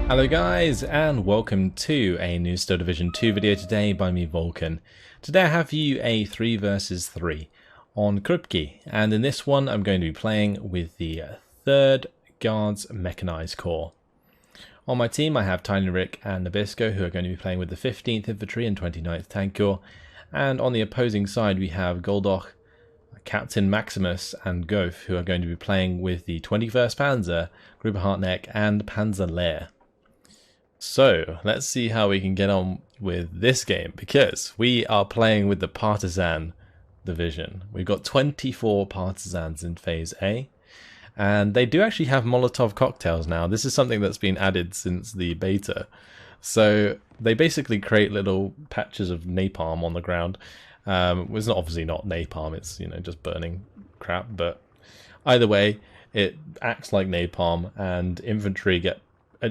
Hello guys, and welcome to a new Steel Division 2 video today by me, Vulcan. Today I have you a 3 versus 3 on Krupki, and in this one I'm going to be playing with the 3rd Guards Mechanized Corps. On my team I have Tiny Rick and Nabisco, who are going to be playing with the 15th Infantry and 29th Tank Corps, and on the opposing side we have Goldoch, Captain Maximus and Goth, who are going to be playing with the 21st Panzer, Group Hartneck and Panzer Lehr. So let's see how we can get on with this game, because we are playing with the Partisan division. We've got 24 Partisans in Phase A, and they do actually have Molotov cocktails now. This is something that's been added since the beta. So they basically create little patches of napalm on the ground. It's not obviously not napalm, it's just burning crap, but either way it acts like napalm, and infantry get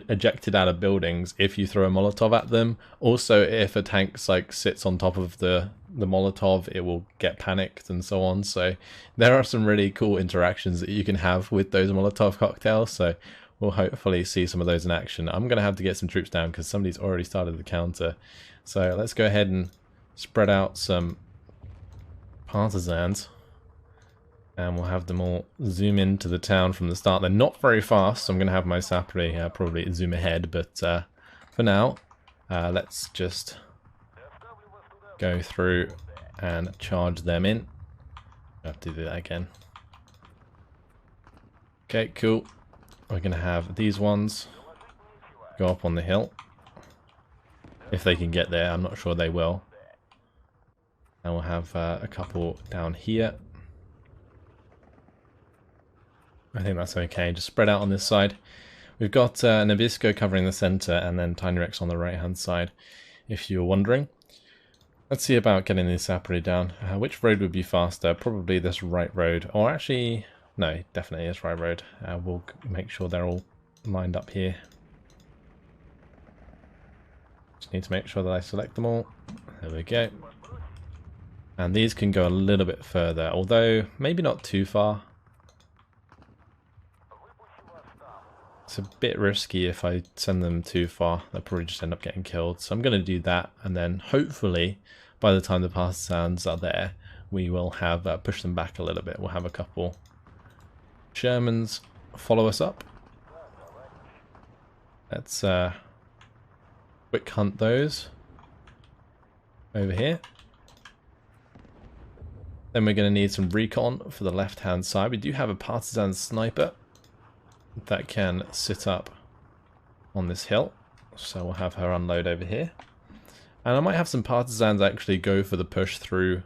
ejected out of buildings if you throw a Molotov at them. Also, if a tank sits on top of the Molotov, it will get panicked and so on. So there are some really cool interactions that you can have with those Molotov cocktails, so we'll hopefully see some of those in action. I'm going to have to get some troops down because somebody's already started the counter. So let's go ahead and spread out some Partisans, and we'll have them all zoom into the town from the start. They're not very fast, so I'm going to have my Sapri probably zoom ahead, but for now, let's just go through and charge them in. I have to do that again. Okay, cool. We're going to have these ones go up on the hill. If they can get there, I'm not sure they will. And we'll have a couple down here. I think that's okay, just spread out on this side. We've got Nabisco covering the center, and then Tiny Rex on the right hand side, if you're wondering. Let's see about getting the Sapri down. Which road would be faster? Probably this right road, or actually, no, definitely this right road. We'll make sure they're all lined up here. Just need to make sure that I select them all. There we go. And these can go a little bit further, although maybe not too far. It's a bit risky if I send them too far. They'll probably just end up getting killed. So I'm going to do that, and then hopefully by the time the Partisans are there, we will have pushed them back a little bit. We'll have a couple Shermans follow us up. Let's quick hunt those over here. Then we're going to need some recon for the left hand side. We do have a Partisan sniper that can sit up on this hill, so we'll have her unload over here. And I might have some Partisans actually go for the push through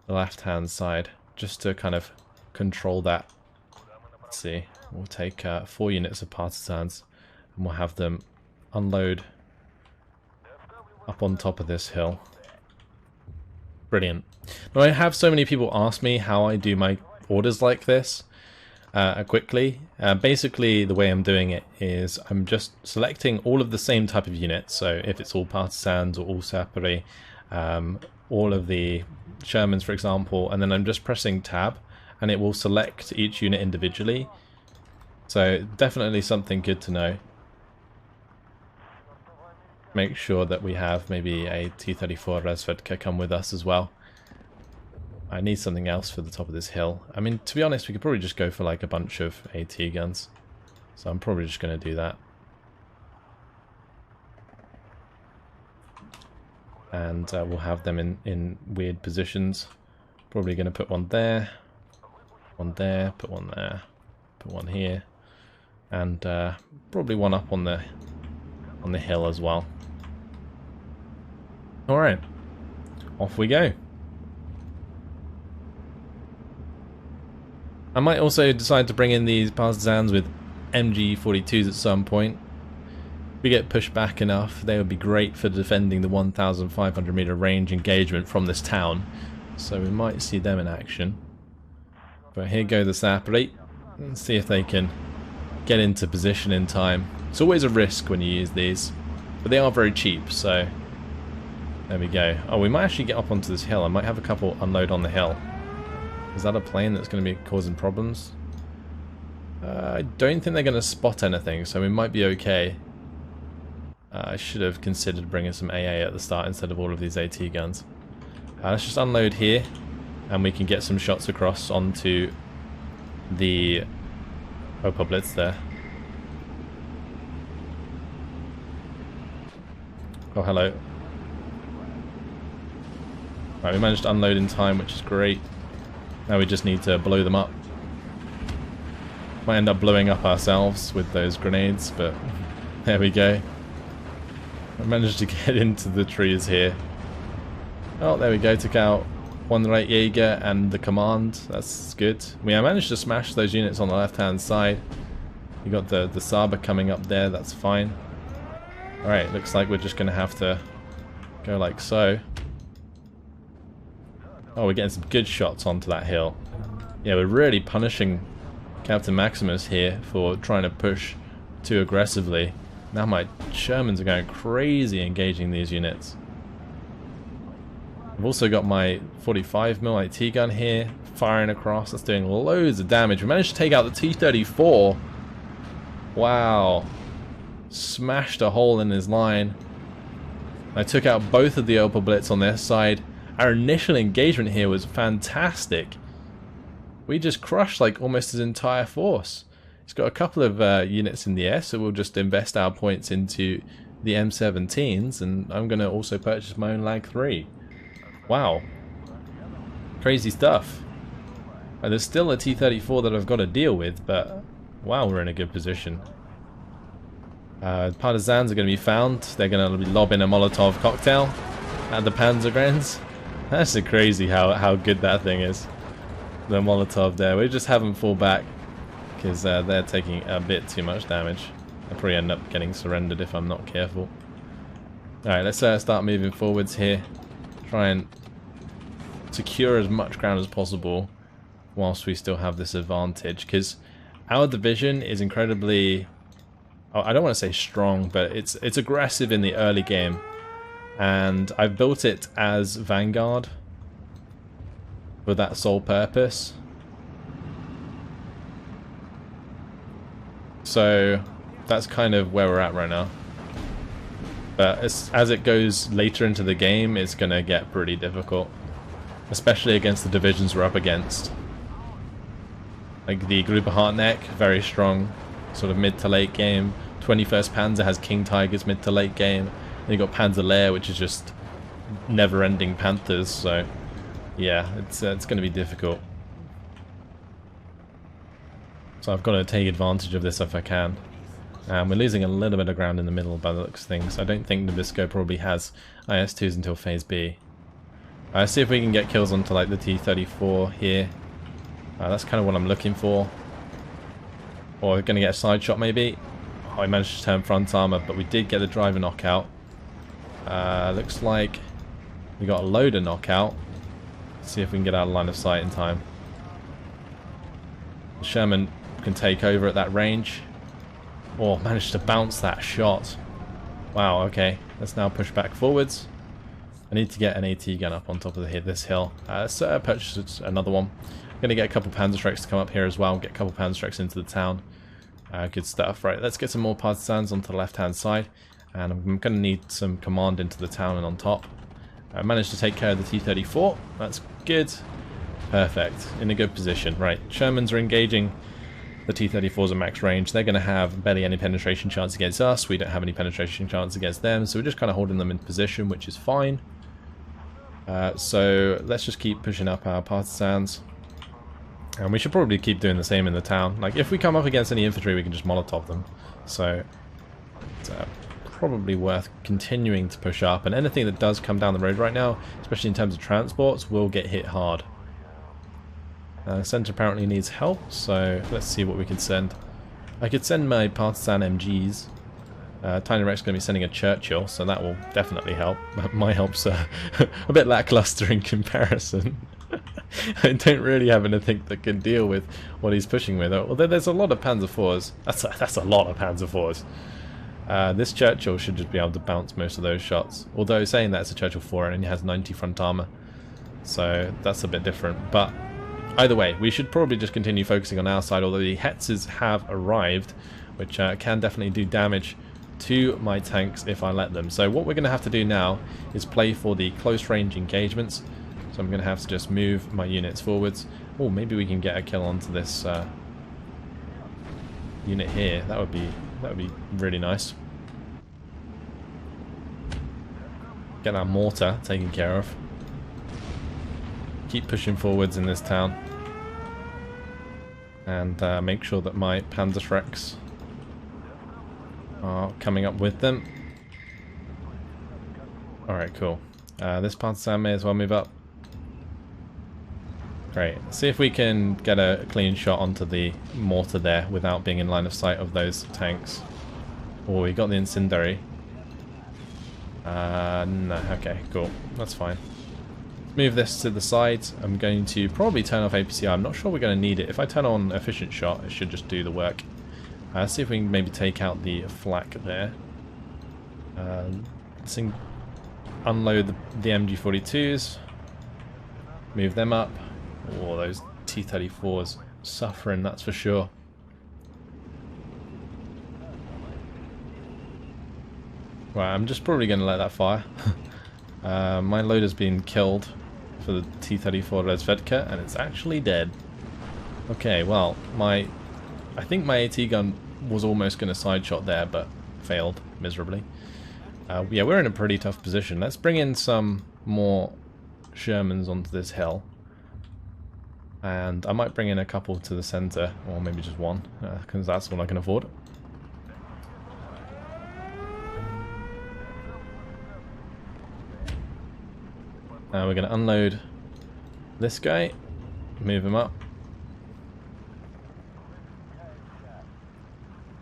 the left hand side, just to kind of control that. Let's see, we'll take 4 units of Partisans and we'll have them unload up on top of this hill. Brilliant. Now, I have so many people ask me how I do my orders like this quickly. Basically, the way I'm doing it is I'm just selecting all of the same type of units. So if it's all Partisans or all Sapri, all of the Shermans, for example, and then I'm just pressing tab, and it will select each unit individually. So definitely something good to know. Make sure that we have maybe a T-34 Resvedka come with us as well. I need something else for the top of this hill. I mean, to be honest, we could probably just go for like a bunch of AT guns. So I'm probably just going to do that. And we'll have them in weird positions. Probably going to put one there, put one there, put one here, and probably one up on the hill as well. Alright, off we go. I might also decide to bring in these Partisans with MG42s at some point. If we get pushed back enough, they would be great for defending the 1,500 meter range engagement from this town. So we might see them in action. But here go the Sapri. Let's see if they can get into position in time. It's always a risk when you use these, but they are very cheap, so there we go. Oh, we might actually get up onto this hill. I might have a couple unload on the hill. Is that a plane that's going to be causing problems? I don't think they're going to spot anything, so we might be okay. I should have considered bringing some AA at the start instead of all of these AT guns. Let's just unload here, and we can get some shots across onto the Blitz there. Oh, hello. Right, we managed to unload in time, which is great. Now we just need to blow them up. Might end up blowing up ourselves with those grenades, but there we go. I managed to get into the trees here. Oh, there we go. Took out one right Jaeger and the command. That's good. I managed to smash those units on the left-hand side. You got the Saber coming up there. That's fine. Alright, looks like we're just going to have to go like so. Oh, we're getting some good shots onto that hill. Yeah, we're really punishing Captain Maximus here for trying to push too aggressively. Now my Shermans are going crazy engaging these units. I've also got my 45mm AT gun here, firing across. That's doing loads of damage. We managed to take out the T-34. Wow. Smashed a hole in his line. I took out both of the Opel Blitz on their side. Our initial engagement here was fantastic. We just crushed like almost his entire force. He's got a couple of units in the air, so we'll just invest our points into the M17s, and I'm going to also purchase my own Lag 3. Wow. Crazy stuff. There's still a T-34 that I've got to deal with, but wow, we're in a good position. Partisans are going to be found. They're going to be lobbing a Molotov cocktail at the Panzergrenz. That's crazy how good that thing is. The Molotov there. We just have them fall back because they're taking a bit too much damage. I'll probably end up getting surrendered if I'm not careful. Alright, let's start moving forwards here. Try and secure as much ground as possible whilst we still have this advantage, because our division is incredibly, I don't want to say strong, but it's aggressive in the early game, and I've built it as Vanguard for that sole purpose. So that's kind of where we're at right now. But as it goes later into the game, it's going to get pretty difficult. Especially against the divisions we're up against. Like the Gruppe Hartneck, very strong, sort of mid to late game. 21st Panzer has King Tigers mid to late game. Then you got Panzer Lehr, which is just never-ending Panthers. So yeah, it's going to be difficult. So I've got to take advantage of this if I can. We're losing a little bit of ground in the middle by the looks of things. I don't think Nabisco probably has IS-2s until Phase B. See if we can get kills onto like the T-34 here. That's kind of what I'm looking for. Or we're going to get a side shot maybe. Oh, I managed to turn front armor, but we did get the driver knockout. Looks like we got a loader knockout. Let's see if we can get out of line of sight in time. The Sherman can take over at that range. Oh, managed to bounce that shot. Wow, okay. Let's now push back forwards. I need to get an AT gun up on top of this hill. So I purchased another one. I'm going to get a couple Panzerschrecks to come up here as well. Get a couple Panzerschrecks into the town. Good stuff. Right, let's get some more Partisans onto the left-hand side. And I'm going to need some command into the town and on top. I managed to take care of the T-34. That's good. Perfect. In a good position. Right, Shermans are engaging. The T-34s are max range. They're going to have barely any penetration chance against us. We don't have any penetration chance against them. So we're just kind of holding them in position, which is fine. So let's just keep pushing up our Partisans. And we should probably keep doing the same in the town. Like, if we come up against any infantry, we can just Molotov them. So it's probably worth continuing to push up. And anything that does come down the road right now, especially in terms of transports, will get hit hard. Centre apparently needs help, so let's see what we can send. I could send my Partisan MGs. Tiny Rex is going to be sending a Churchill, so that will definitely help. My help's a bit lackluster in comparison. I don't really have anything that can deal with what he's pushing with. Although there's a lot of Panzer IVs. That's a lot of Panzer IVs. This Churchill should just be able to bounce most of those shots. Although saying that it's a Churchill 4 and he has 90 front armor, so that's a bit different. But either way, we should probably just continue focusing on our side, although the Hetzes have arrived, which can definitely do damage to my tanks if I let them. So what we're going to have to do now is play for the close range engagements. So I'm going to have to just move my units forwards. Oh, maybe we can get a kill onto this unit here. That would be really nice. Get that mortar taken care of. Keep pushing forwards in this town. And make sure that my Panzerschrecks are coming up with them. Alright, cool. This Partisan may as well move up. Great. See if we can get a clean shot onto the mortar there without being in line of sight of those tanks. Oh, we got the incendiary. No, okay, cool. That's fine. Move this to the side. I'm going to probably turn off APCR. I'm not sure we're going to need it. If I turn on efficient shot, it should just do the work. Let's see if we can maybe take out the flak there. Let's unload the MG42s. Move them up. Oh, those T-34s suffering, that's for sure. Right, I'm just probably going to let that fire. My loader's been killed for the T-34 Resvedka, and it's actually dead. Okay, well, I think my AT gun was almost going to side shot there, but failed miserably. Yeah, we're in a pretty tough position. Let's bring in some more Shermans onto this hill. And I might bring in a couple to the center, or maybe just one, because that's all I can afford. We're going to unload this guy, move him up.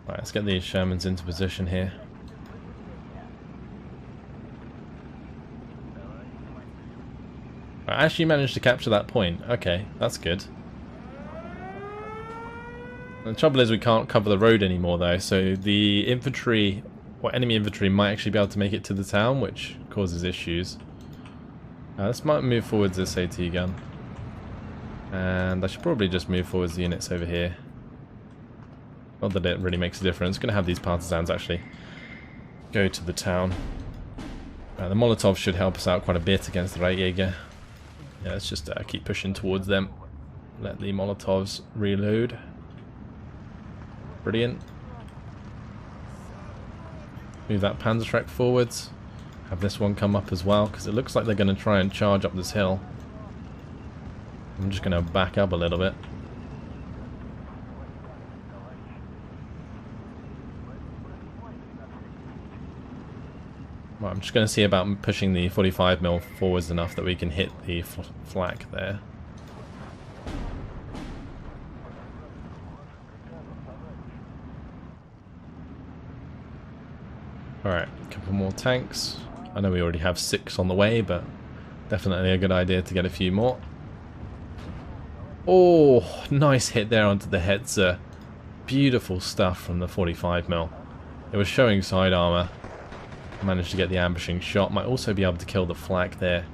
Right, let's get these Shermans into position here. I actually managed to capture that point. Okay, that's good. The trouble is we can't cover the road anymore though, so the infantry, or enemy infantry, might actually be able to make it to the town, which causes issues. Let's move forwards this AT gun. And I should probably just move forwards the units over here. Not that it really makes a difference. I'm going to have these Partisans actually go to the town. The Molotovs should help us out quite a bit against the Reitjäger. Yeah, let's just keep pushing towards them. Let the Molotovs reload. Brilliant. Move that Panzerschreck forwards. Have this one come up as well, because it looks like they're going to try and charge up this hill. I'm just going to back up a little bit. Well, I'm just going to see about pushing the 45mm forwards enough that we can hit the flak there. Alright, a couple more tanks. I know we already have 6 on the way, but definitely a good idea to get a few more. Oh, nice hit there onto the Hetzer. Beautiful stuff from the 45mm. It was showing side armor. Managed to get the ambushing shot. Might also be able to kill the flak there.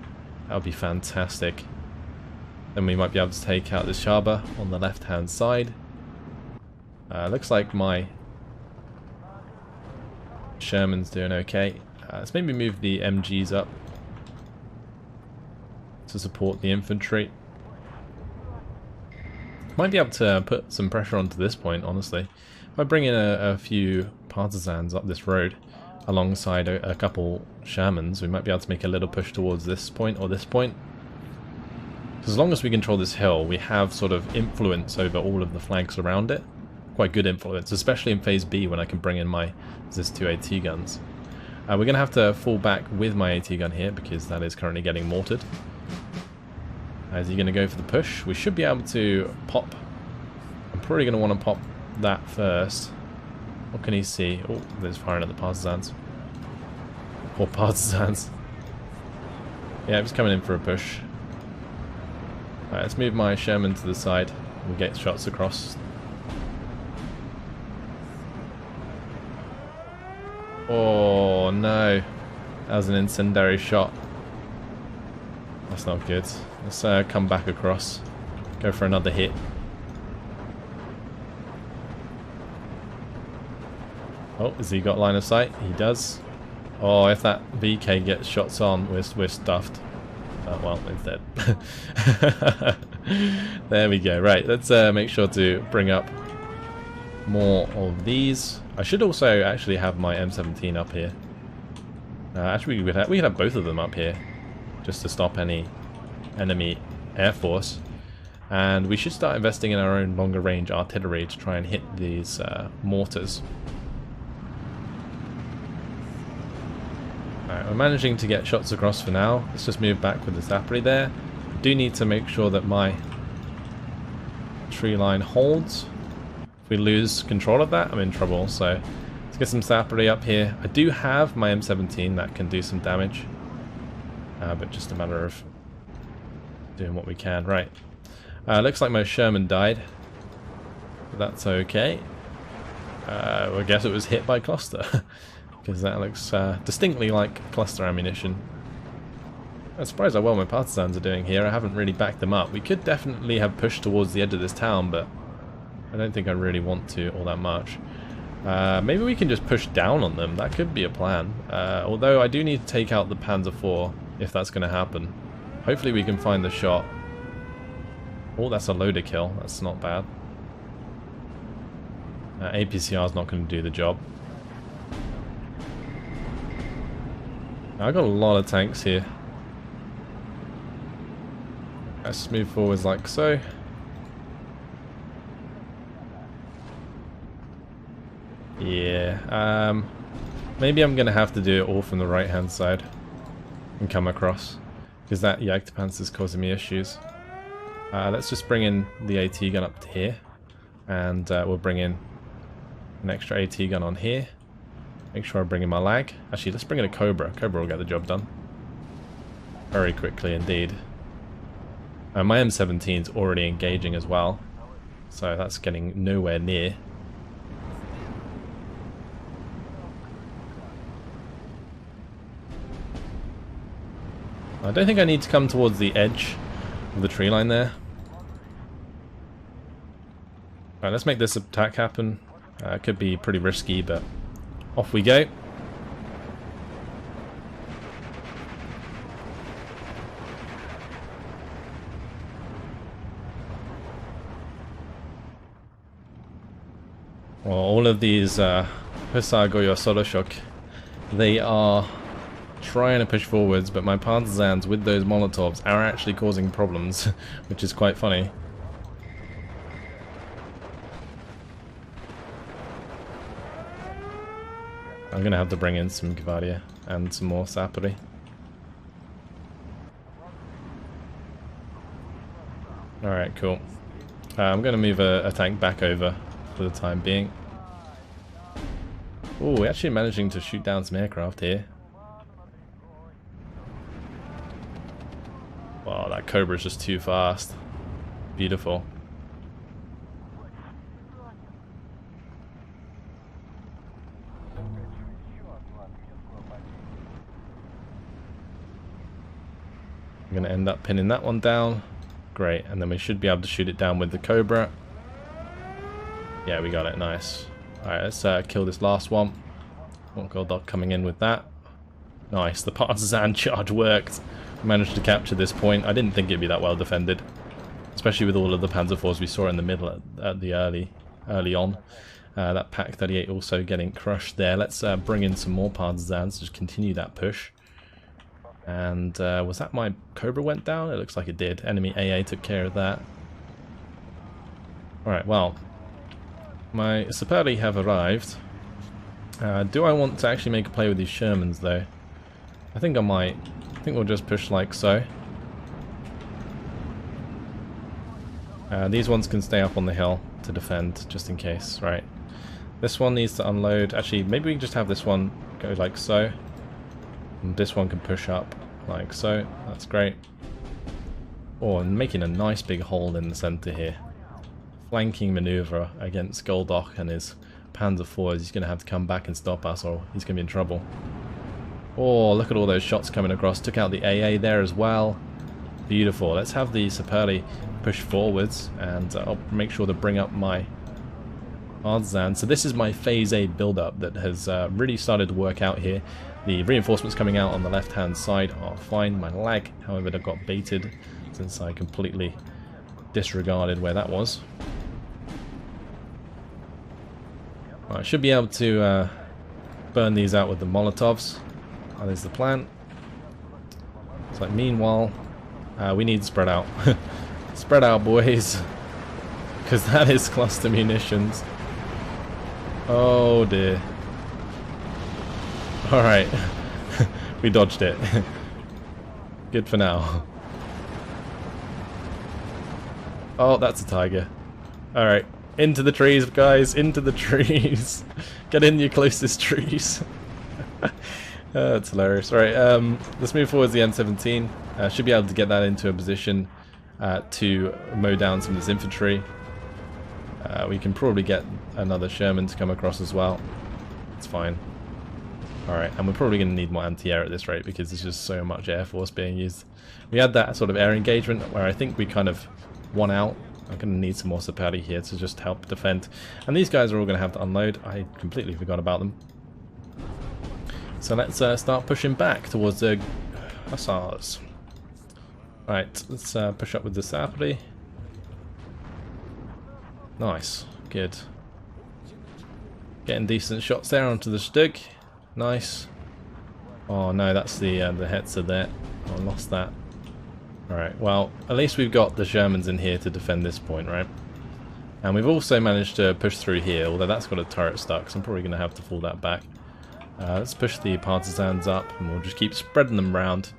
That would be fantastic. Then we might be able to take out the Schaber on the left hand side. Looks like my Sherman's doing okay. Let's maybe move the MGs up to support the infantry. Might be able to put some pressure onto this point, honestly. If I bring in a few Partisans up this road alongside a couple Shermans, we might be able to make a little push towards this point or this point. As long as we control this hill, we have sort of influence over all of the flanks around it. Quite good influence, especially in phase B when I can bring in my ZIS-2 AT guns. We're going to have to fall back with my AT gun here because that is currently getting mortared. Is he going to go for the push? We should be able to pop. I'm probably going to want to pop that first. What can he see? Oh, there's firing at the Partisans. Poor Partisans. Yeah, he's coming in for a push. Alright, let's move my Sherman to the side. We'll get shots across. Oh no, that was an incendiary shot. That's not good. Let's come back across. Go for another hit. Oh, has he got line of sight? He does. Oh, if that VK gets shots on, we're stuffed. Well, it's dead. There we go. Right, let's make sure to bring up more of these. I should also actually have my M17 up here. Actually, we could have both of them up here, just to stop any enemy air force. And we should start investing in our own longer range artillery to try and hit these mortars. Alright, we're managing to get shots across for now. Let's just move back with the sappery there. I do need to make sure that my tree line holds. If we lose control of that, I'm in trouble. So let's get some sappery up here. I do have my M17 that can do some damage. But just a matter of doing what we can. Right. Looks like my Sherman died. But that's okay. I guess it was hit by cluster. Because that looks distinctly like cluster ammunition. I'm surprised how well my Partisans are doing here. I haven't really backed them up. We could definitely have pushed towards the edge of this town, but I don't think I really want to all that much. Maybe we can just push down on them. That could be a plan. Although I do need to take out the Panzer IV if that's going to happen. Hopefully we can find the shot. Oh, that's a loader kill. That's not bad. APCR is not going to do the job. I got a lot of tanks here. Let's move forwards like so. Yeah, maybe I'm gonna have to do it all from the right hand side and come across, because that Jagdpanzer is causing me issues. Let's just bring in the AT gun up to here, and we'll bring in an extra AT gun on here. Make sure I bring in my lag. Actually, let's bring in a Cobra. Cobra will get the job done very quickly indeed. My M17's already engaging as well, so that's getting nowhere near. I don't think I need to come towards the edge of the tree line there. Alright, let's make this attack happen. It could be pretty risky, but off we go. Well, all of these Hussar Goyo Soloshok, they are trying to push forwards, but my Partisans with those Molotovs are actually causing problems, which is quite funny. I'm gonna have to bring in some Gvardia and some more Sappery. Alright, cool. I'm gonna move a tank back over for the time being. Oh, we're actually managing to shoot down some aircraft here. Wow, that Cobra is just too fast. Beautiful. I'm going to end up pinning that one down. Great, and then we should be able to shoot it down with the Cobra. Yeah, we got it, nice. Alright, let's kill this last one. Goldok coming in with that. Nice, the Partisan charge worked. Managed to capture this point. I didn't think it'd be that well defended, especially with all of the Panzer IVs we saw in the middle at the early on. That Pak 38 also getting crushed there. Let's bring in some more Partisans, just continue that push. And was that my Cobra went down? It looks like it did. Enemy AA took care of that. Alright, well, my Superli have arrived. Do I want to actually make a play with these Shermans though? I think I might. I think we'll just push like so. These ones can stay up on the hill to defend just in case, right? This one needs to unload. Actually, maybe we can just have this one go like so. And this one can push up like so. That's great. Oh, and making a nice big hole in the center here. Flanking maneuver against Goldok and his Panzer IVs. He's going to have to come back and stop us or he's going to be in trouble. Oh, look at all those shots coming across. Took out the AA there as well. Beautiful. Let's have the Superli push forwards and I'll make sure to bring up my Partisans. So this is my Phase A build-up that has really started to work out here. The reinforcements coming out on the left-hand side are fine. My lag, however, got baited since I completely disregarded where that was. I should be able to burn these out with the Molotovs. That is the plan. So meanwhile, we need to spread out. Spread out, boys. Because that is cluster munitions. Oh dear. Alright. We dodged it. Good for now. Oh, that's a tiger. Alright. Into the trees, guys. Into the trees. Get in your closest trees. That's hilarious. Alright, let's move forward to the M17. Should be able to get that into a position to mow down some of this infantry. We can probably get another Sherman to come across as well. It's fine. Alright, and we're probably going to need more anti-air at this rate because there's just so much air force being used. We had that sort of air engagement where I think we kind of won out. I'm going to need some more Sapari here to just help defend. And these guys are all going to have to unload. I completely forgot about them. So let's start pushing back towards the Hussars. Right, let's push up with the Sapari. Nice, good. Getting decent shots there onto the Stug. Nice. Oh no, that's the Hetzer there. Oh, I lost that. Alright, well, at least we've got the Shermans in here to defend this point, right? And we've also managed to push through here, although that's got a turret stuck, so I'm probably going to have to fall that back. Let's push the Partisans up, and we'll just keep spreading them around.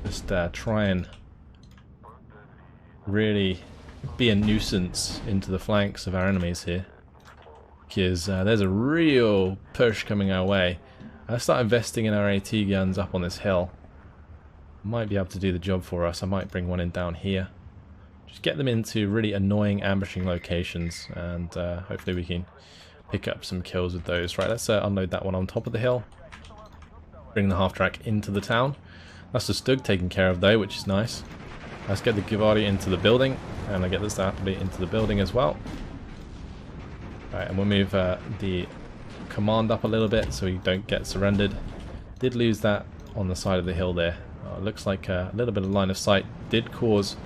Just try and really be a nuisance into the flanks of our enemies here. Because there's a real push coming our way. Let's start investing in our AT guns up on this hill. Might be able to do the job for us. I might bring one in down here. Just get them into really annoying ambushing locations, and hopefully we can pick up some kills with those. Right, let's unload that one on top of the hill. Bring the half-track into the town. That's the Stug taken care of though, which is nice. Let's get the Givardi into the building, and I get the Zapoli into the building as well. Right, and we'll move the command up a little bit so we don't get surrendered. Did lose that on the side of the hill there. It looks like a little bit of line of sight did cause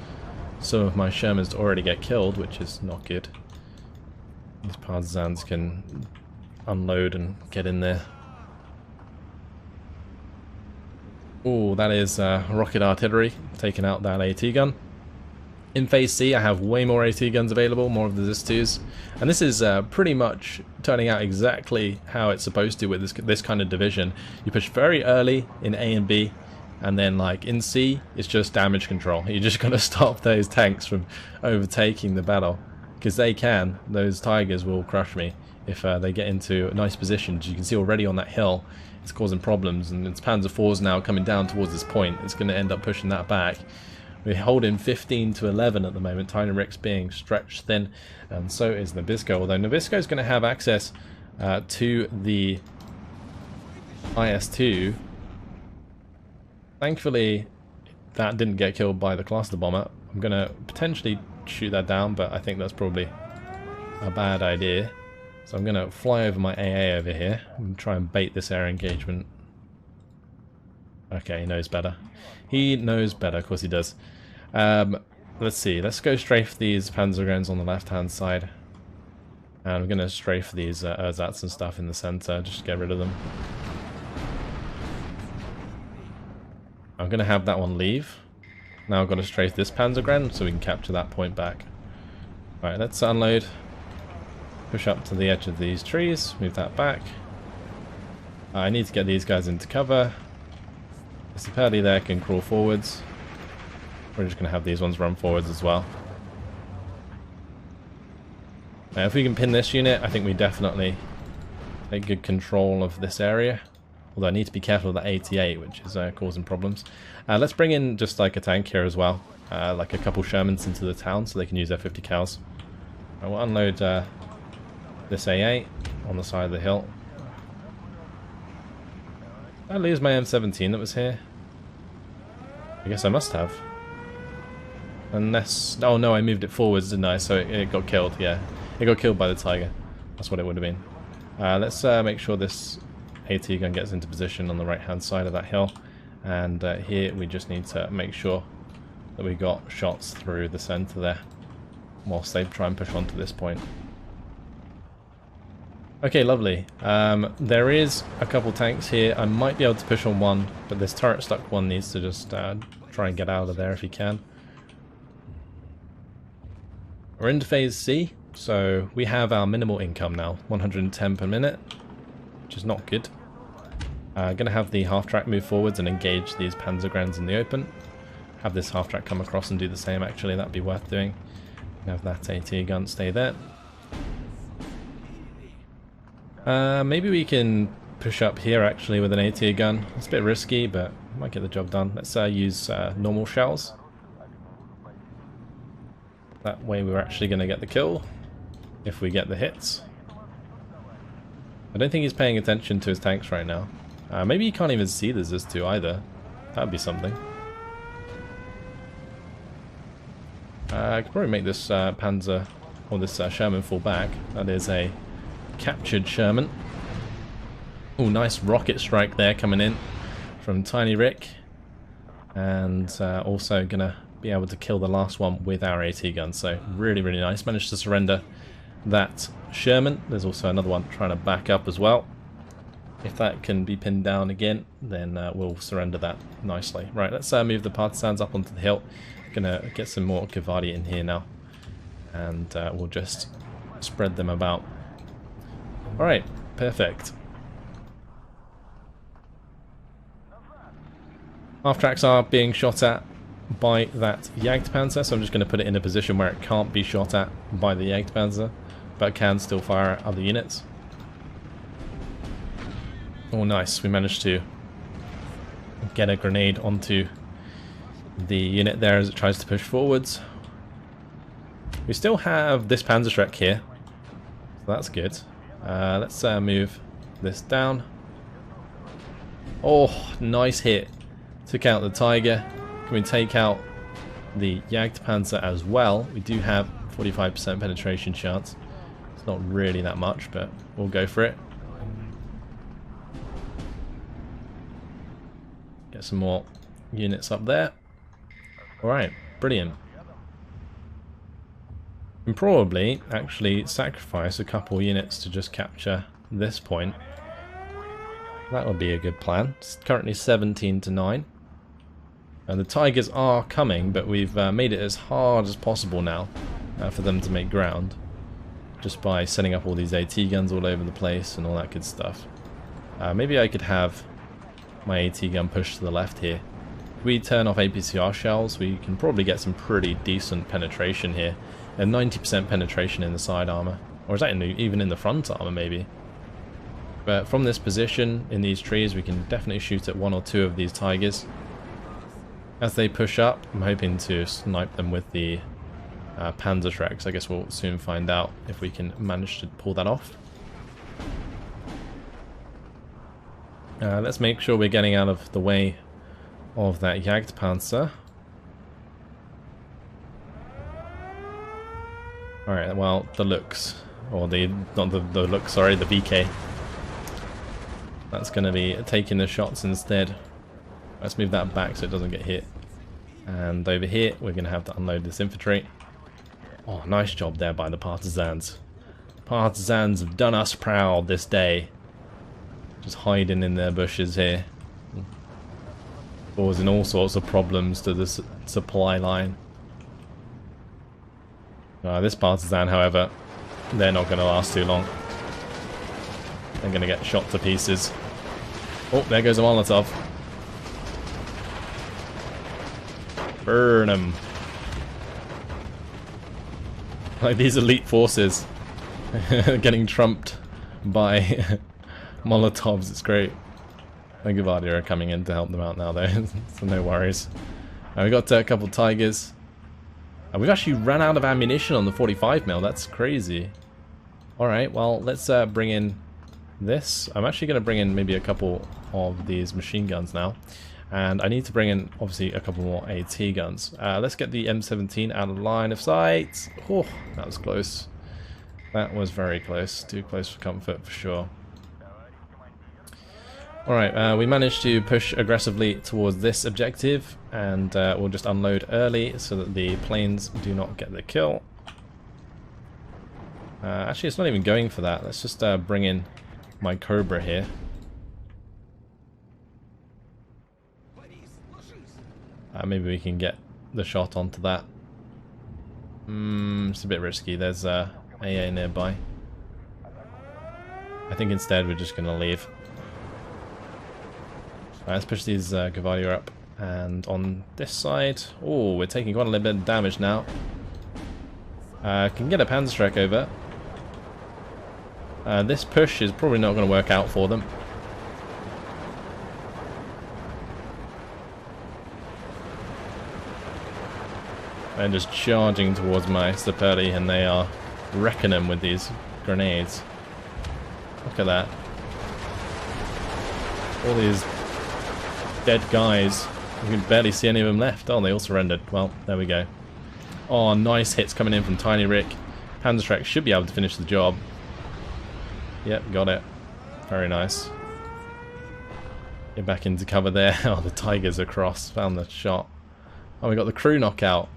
some of my Shermans to already get killed, which is not good. These Partisans can unload and get in there. Oh, that is rocket artillery taking out that AT gun. In Phase C, I have way more AT guns available, more of the ZIS-2s, and this is pretty much turning out exactly how it's supposed to with this kind of division. You push very early in A and B, and then like in C, it's just damage control. You're just going to stop those tanks from overtaking the battle, because they can. Those Tigers will crush me if they get into nice positions. You can see already on that hill, it's causing problems, and it's Panzer IVs now coming down towards this point. It's going to end up pushing that back. We're holding 15 to 11 at the moment, Tiny Rick's being stretched thin, and so is Nabisco, although Nabisco is going to have access to the IS-2. Thankfully, that didn't get killed by the cluster bomber. I'm going to potentially shoot that down, but I think that's probably a bad idea. So I'm going to fly over my AA over here and try and bait this air engagement. Okay, he knows better. He knows better, of course he does. Let's see, let's go strafe these Panzergrens on the left-hand side. And I'm going to strafe these Ersatz and stuff in the center, just to get rid of them. I'm going to have that one leave. Now I've got to strafe this Panzergren so we can capture that point back. Right, let's unload. Push up to the edge of these trees, move that back. I need to get these guys into cover. The Sapali there can crawl forwards. We're just going to have these ones run forwards as well. Now if we can pin this unit, I think we definitely take good control of this area. Although I need to be careful of that 88, which is causing problems. Let's bring in just like a tank here as well. Like a couple Shermans into the town so they can use their 50 cals. I will unload this AA on the side of the hill. Did I lose my M17 that was here? I guess I must have. Unless... oh no, I moved it forwards, didn't I? So it got killed, yeah. It got killed by the Tiger. That's what it would have been. Let's make sure this AT gun gets into position on the right hand side of that hill. And here we just need to make sure that we got shots through the center there whilst they try and push on to this point. Okay, lovely. There is a couple tanks here. I might be able to push on one, but this turret stuck one needs to just try and get out of there if he can. We're into phase C, so we have our minimal income now, 110 per minute, which is not good. Going to have the half-track move forwards and engage these Panzergrenadiers in the open. Have this half-track come across and do the same, actually, that'd be worth doing. Have that AT gun stay there. Maybe we can push up here, actually, with an AT gun. It's a bit risky, but might get the job done. Let's use normal shells. That way we're actually going to get the kill, if we get the hits. I don't think he's paying attention to his tanks right now. Maybe he can't even see the ZIS-2 either. That'd be something. I could probably make this Panzer, or this Sherman fall back. That is a captured Sherman. Oh, nice rocket strike there coming in from Tiny Rick. And also going to be able to kill the last one with our AT gun. So really, really nice. Managed to surrender that Sherman. There's also another one trying to back up as well. If that can be pinned down again, then we'll surrender that nicely. Right, let's move the Partisans up onto the hill. Gonna get some more Kavadi in here now. And we'll just spread them about. Alright, perfect. Half-tracks are being shot at by that Jagdpanzer, so I'm just going to put it in a position where it can't be shot at by the Jagdpanzer, but can still fire at other units. Oh nice, we managed to get a grenade onto the unit there as it tries to push forwards. We still have this Panzerschreck here, so that's good. Let's move this down. Oh, nice hit. Took out the Tiger. Can we take out the Jagdpanzer as well? We do have 45% penetration chance. It's not really that much, but we'll go for it. Get some more units up there. Alright, brilliant. And probably actually sacrifice a couple units to just capture this point. That would be a good plan. It's currently 17 to 9. And the Tigers are coming, but we've made it as hard as possible now for them to make ground. Just by setting up all these AT guns all over the place and all that good stuff. Maybe I could have my AT gun pushed to the left here. If we turn off APCR shells, we can probably get some pretty decent penetration here. And 90% penetration in the side armor. Or is that even in the front armor, maybe? But from this position, in these trees, we can definitely shoot at one or two of these Tigers. As they push up, I'm hoping to snipe them with the Panzerschrecks. I guess we'll soon find out if we can manage to pull that off. Let's make sure we're getting out of the way of that Jagdpanzer. Alright, well, the looks, or not the looks, sorry, the VK. That's going to be taking the shots instead. Let's move that back so it doesn't get hit. And over here, we're going to have to unload this infantry. Oh, nice job there by the Partisans. Partisans have done us proud this day. Just hiding in their bushes here. Causing all sorts of problems to the supply line. This Partisan, however, they're not going to last too long. They're going to get shot to pieces. Oh, there goes a Molotov. Burn them. Like these elite forces getting trumped by Molotovs, it's great. The Gavadia are coming in to help them out now though, so no worries. We got a couple Tigers. We've actually ran out of ammunition on the 45mm, that's crazy. Alright, well, let's bring in this. I'm actually going to bring in maybe a couple of these machine guns now. And I need to bring in, obviously, a couple more AT guns. Let's get the M17 out of line of sight. Oh, that was close. That was very close. Too close for comfort, for sure. Alright, we managed to push aggressively towards this objective, and we'll just unload early so that the planes do not get the kill. Actually, it's not even going for that. Let's just bring in my Cobra here. Maybe we can get the shot onto that. It's a bit risky. There's AA nearby. I think instead we're just going to leave. Let's push these Gavalia up. And on this side... Oh, we're taking quite a little bit of damage now. Can get a Panzerschreck over. This push is probably not going to work out for them. They're just charging towards my Saperli, and they are wrecking them with these grenades. Look at that. All these dead guys. You can barely see any of them left. Oh, they all surrendered. Well, there we go. Oh, nice hits coming in from Tiny Rick. Panzerschreck should be able to finish the job. Yep, got it. Very nice. Get back into cover there. Oh, the Tigers across. Found the shot. Oh, we got the crew knockout.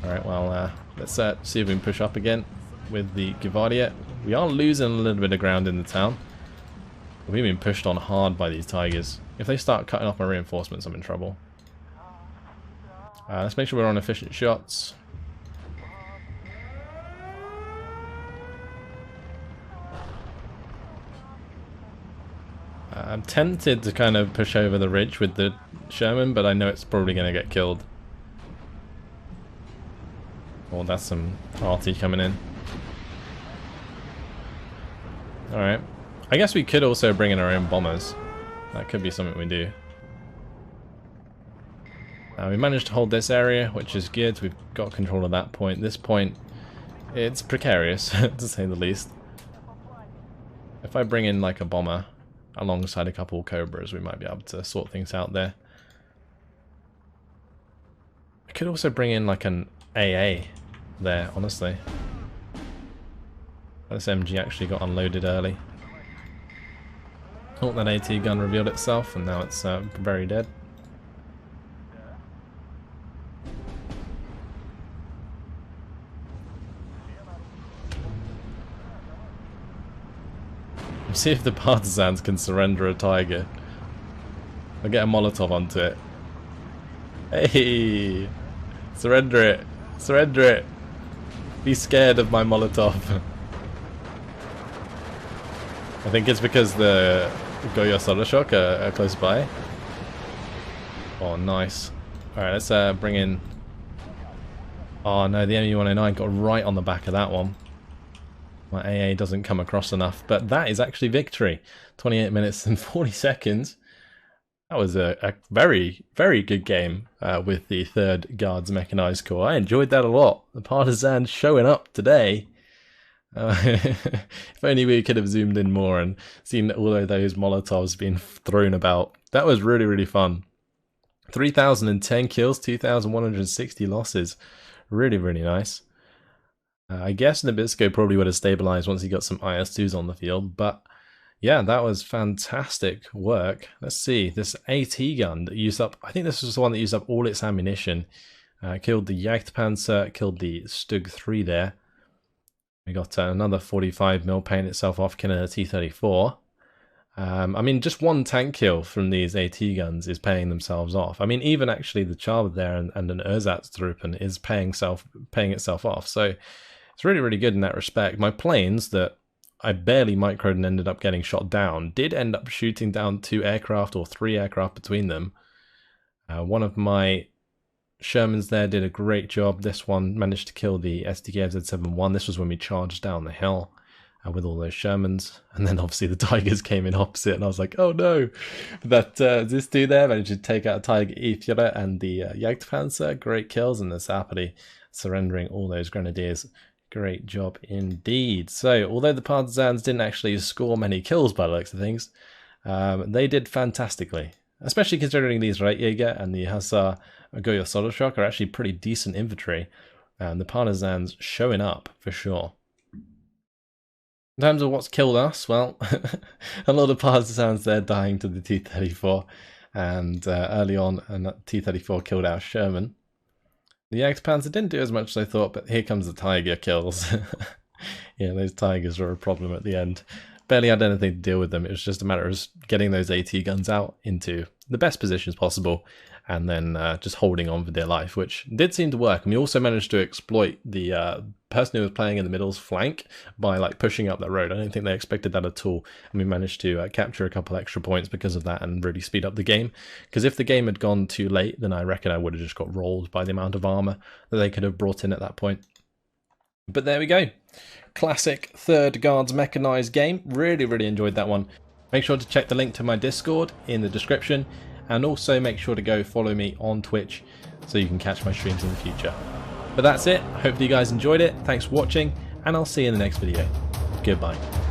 Alright, well, let's see if we can push up again with the Gavalia. We are losing a little bit of ground in the town. We've been pushed on hard by these Tigers. If they start cutting off my reinforcements, I'm in trouble. Let's make sure we're on efficient shots. I'm tempted to kind of push over the ridge with the Sherman, but I know it's probably going to get killed. Oh, that's some RT coming in. Alright. I guess we could also bring in our own bombers. That could be something we do. We managed to hold this area, which is good. We've got control of that point. This point, it's precarious, to say the least. If I bring in like a bomber alongside a couple of Cobras, we might be able to sort things out there. I could also bring in like an AA there, honestly. This MG actually got unloaded early. Oh, that AT gun revealed itself, and now it's very dead. See if the Partisans can surrender a Tiger. I'll get a Molotov onto it. Hey! Surrender it! Surrender it! Be scared of my Molotov. I think it's because the Goyo Solar Shock are close by. Oh, nice. Alright, let's bring in... Oh no, the MU-109 got right on the back of that one. My AA doesn't come across enough, but that is actually victory. 28 minutes and 40 seconds. That was a very, very good game with the 3rd Guards Mechanized Corps. I enjoyed that a lot. The Partisans showing up today. If only we could have zoomed in more and seen all of those Molotovs being thrown about. That was really, really fun. 3,010 kills, 2,160 losses. Really, really nice. I guess Nabisco probably would have stabilized once he got some IS-2s on the field, but yeah, that was fantastic work. Let's see, this AT gun that used up, I think this was the one that used up all its ammunition. Killed the Jagdpanzer, killed the Stug 3 there. We got another 45mm paying itself off, killing a T-34. I mean, just one tank kill from these AT guns is paying themselves off. I mean, even actually the Charber there and an Ersatztruppen is paying itself off. So it's really, really good in that respect. My planes that I barely microed and ended up getting shot down did end up shooting down 2 aircraft or 3 aircraft between them. One of my Shermans there did a great job. This one managed to kill the SDKFZ-71. This was when we charged down the hill with all those Shermans. And then obviously the Tigers came in opposite, and I was like, oh no. But this dude there managed to take out Tiger E-Fuhrer and the Jagdpanzer. Great kills, and the Saperli surrendering all those Grenadiers. Great job indeed. So, although the Partisans didn't actually score many kills by the looks of things, they did fantastically. Especially considering these Reitjäger and the Hussar Goyo Solar Shock are actually pretty decent infantry. And the Partisans showing up for sure. In terms of what's killed us, well, a lot of Partisans there dying to the T-34, and early on, a T-34 killed our Sherman. The X-Panzer didn't do as much as I thought, but here comes the Tiger kills. Yeah, those Tigers were a problem at the end. Barely had anything to deal with them. It was just a matter of getting those AT guns out into the best positions possible, and then just holding on for dear life, which did seem to work. And we also managed to exploit the person who was playing in the middle's flank by like pushing up that road. I don't think they expected that at all, and we managed to capture a couple extra points because of that and really speed up the game. Because if the game had gone too late, then I reckon I would have just got rolled by the amount of armor that they could have brought in at that point. But there we go. Classic Third Guards Mechanized game. Really enjoyed that one. Make sure to check the link to my Discord in the description, and also make sure to go follow me on Twitch so you can catch my streams in the future. But that's it. Hope you guys enjoyed it. Thanks for watching, and I'll see you in the next video. Goodbye.